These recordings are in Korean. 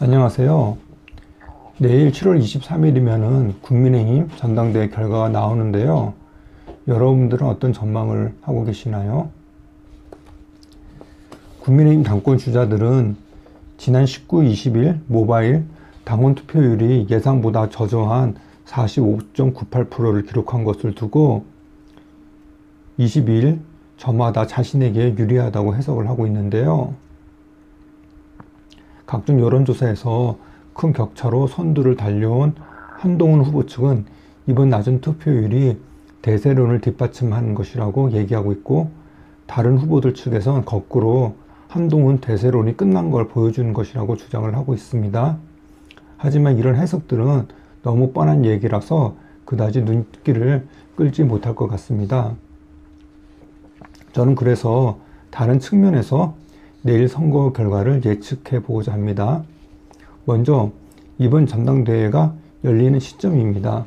안녕하세요. 내일 7월 23일이면은 국민의힘 전당대회 결과가 나오는데요. 여러분들은 어떤 전망을 하고 계시나요? 국민의힘 당권 주자들은 지난 19, 20일 모바일 당원 투표율이 예상보다 저조한 45.98%를 기록한 것을 두고 22일 저마다 자신에게 유리하다고 해석을 하고 있는데요. 각종 여론조사에서 큰 격차로 선두를 달려온 한동훈 후보 측은 이번 낮은 투표율이 대세론을 뒷받침하는 것이라고 얘기하고 있고, 다른 후보들 측에선 거꾸로 한동훈 대세론이 끝난 걸 보여주는 것이라고 주장을 하고 있습니다. 하지만 이런 해석들은 너무 뻔한 얘기라서 그다지 눈길을 끌지 못할 것 같습니다. 저는 그래서 다른 측면에서 내일 선거 결과를 예측해 보고자 합니다. 먼저 이번 전당대회가 열리는 시점입니다.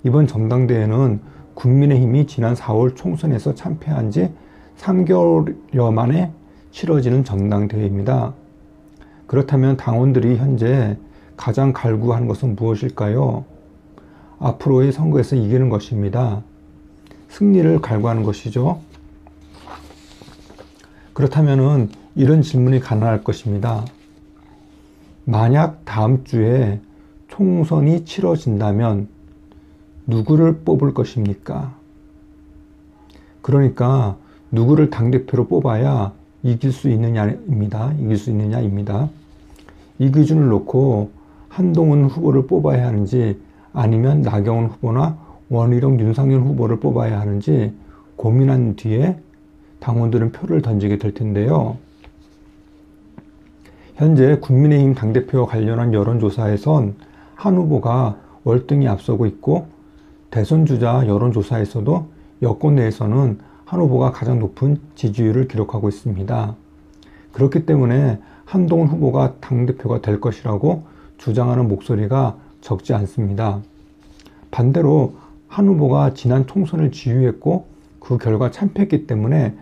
이번 전당대회는 국민의힘이 지난 4월 총선에서 참패한 지 3개월여 만에 치러지는 전당대회입니다. 그렇다면 당원들이 현재 가장 갈구하는 것은 무엇일까요? 앞으로의 선거에서 이기는 것입니다. 승리를 갈구하는 것이죠. 그렇다면은 이런 질문이 가능할 것입니다. 만약 다음 주에 총선이 치러진다면 누구를 뽑을 것입니까? 그러니까 누구를 당대표로 뽑아야 이길 수 있느냐입니다. 이 기준을 놓고 한동훈 후보를 뽑아야 하는지 아니면 나경원 후보나 원희룡, 윤상현 후보를 뽑아야 하는지 고민한 뒤에 당원들은 표를 던지게 될 텐데요. 현재 국민의힘 당대표와 관련한 여론조사에선 한 후보가 월등히 앞서고 있고, 대선 주자 여론조사에서도 여권 내에서는 한 후보가 가장 높은 지지율을 기록하고 있습니다. 그렇기 때문에 한동훈 후보가 당대표가 될 것이라고 주장하는 목소리가 적지 않습니다. 반대로 한 후보가 지난 총선을 지휘했고 그 결과 참패했기 때문에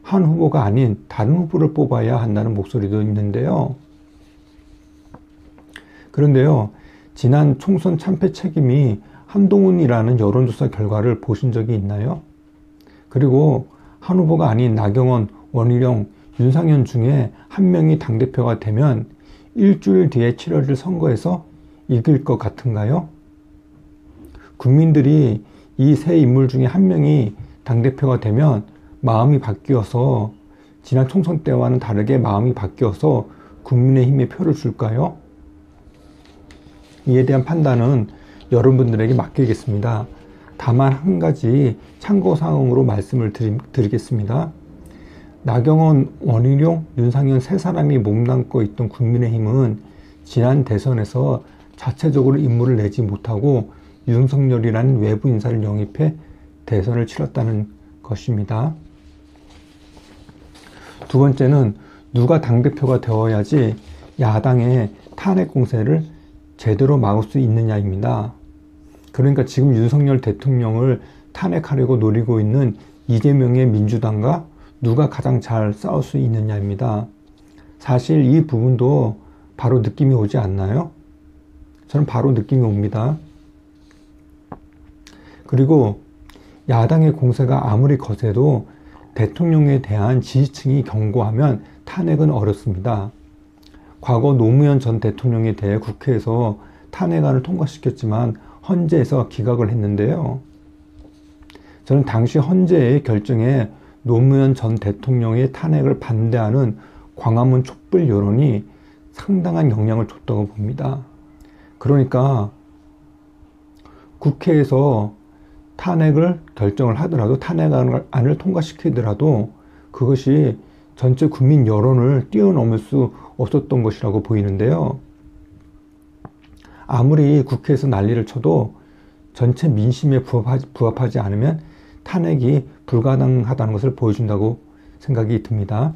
한 후보가 아닌 다른 후보를 뽑아야 한다는 목소리도 있는데요. 그런데요, 지난 총선 참패 책임이 한동훈이라는 여론조사 결과를 보신 적이 있나요? 그리고 한 후보가 아닌 나경원, 원희룡, 윤상현 중에 한 명이 당대표가 되면 일주일 뒤에 치러질 선거에서 이길 것 같은가요? 국민들이 이 세 인물 중에 한 명이 당대표가 되면 마음이 바뀌어서, 지난 총선 때와는 다르게 마음이 바뀌어서 국민의힘에 표를 줄까요? 이에 대한 판단은 여러분들에게 맡기겠습니다. 다만 한 가지 참고사항으로 말씀을 드리겠습니다. 나경원, 원희룡, 윤상현 세 사람이 몸담고 있던 국민의힘은 지난 대선에서 자체적으로 인물을 내지 못하고 윤석열이라는 외부 인사를 영입해 대선을 치렀다는 것입니다. 두 번째는 누가 당대표가 되어야지 야당의 탄핵 공세를 제대로 막을 수 있느냐입니다. 그러니까 지금 윤석열 대통령을 탄핵하려고 노리고 있는 이재명의 민주당과 누가 가장 잘 싸울 수 있느냐입니다. 사실 이 부분도 바로 느낌이 오지 않나요? 저는 바로 느낌이 옵니다. 그리고 야당의 공세가 아무리 거세도 대통령에 대한 지지층이 견고하면 탄핵은 어렵습니다. 과거 노무현 전 대통령에 대해 국회에서 탄핵안을 통과시켰지만 헌재에서 기각을 했는데요. 저는 당시 헌재의 결정에 노무현 전 대통령의 탄핵을 반대하는 광화문 촛불 여론이 상당한 영향을 줬다고 봅니다. 그러니까 국회에서 탄핵을 결정을 하더라도, 탄핵안을 통과시키더라도 그것이 전체 국민 여론을 뛰어넘을 수 없었던 것이라고 보이는데요. 아무리 국회에서 난리를 쳐도 전체 민심에 부합하지 않으면 탄핵이 불가능하다는 것을 보여준다고 생각이 듭니다.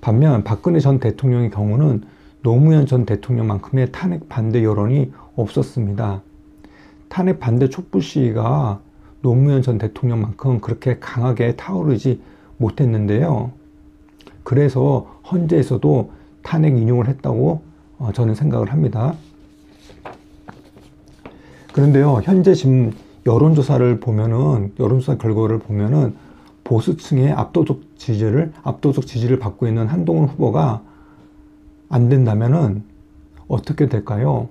반면 박근혜 전 대통령의 경우는 노무현 전 대통령만큼의 탄핵 반대 여론이 없었습니다. 탄핵 반대 촛불 시위가 노무현 전 대통령만큼 그렇게 강하게 타오르지 못했는데요. 그래서 헌재에서도 탄핵 인용을 했다고 저는 생각을 합니다. 그런데요, 현재 지금 여론조사 결과를 보면은 보수층의 압도적 지지를 받고 있는 한동훈 후보가 안 된다면은 어떻게 될까요?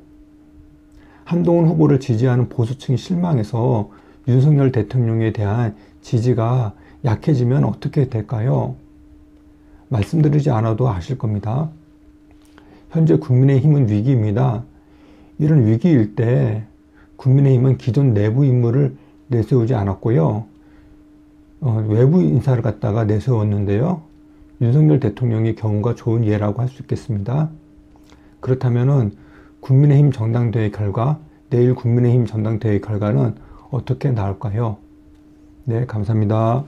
한동훈 후보를 지지하는 보수층이 실망해서 윤석열 대통령에 대한 지지가 약해지면 어떻게 될까요? 말씀드리지 않아도 아실 겁니다. 현재 국민의힘은 위기입니다. 이런 위기일 때 국민의힘은 기존 내부 인물을 내세우지 않았고요. 외부 인사를 갖다가 내세웠는데요. 윤석열 대통령이 경우가 좋은 예라고 할 수 있겠습니다. 그렇다면은 국민의힘 전당대회 결과, 내일 국민의힘 전당대회 결과는 어떻게 나올까요? 네, 감사합니다.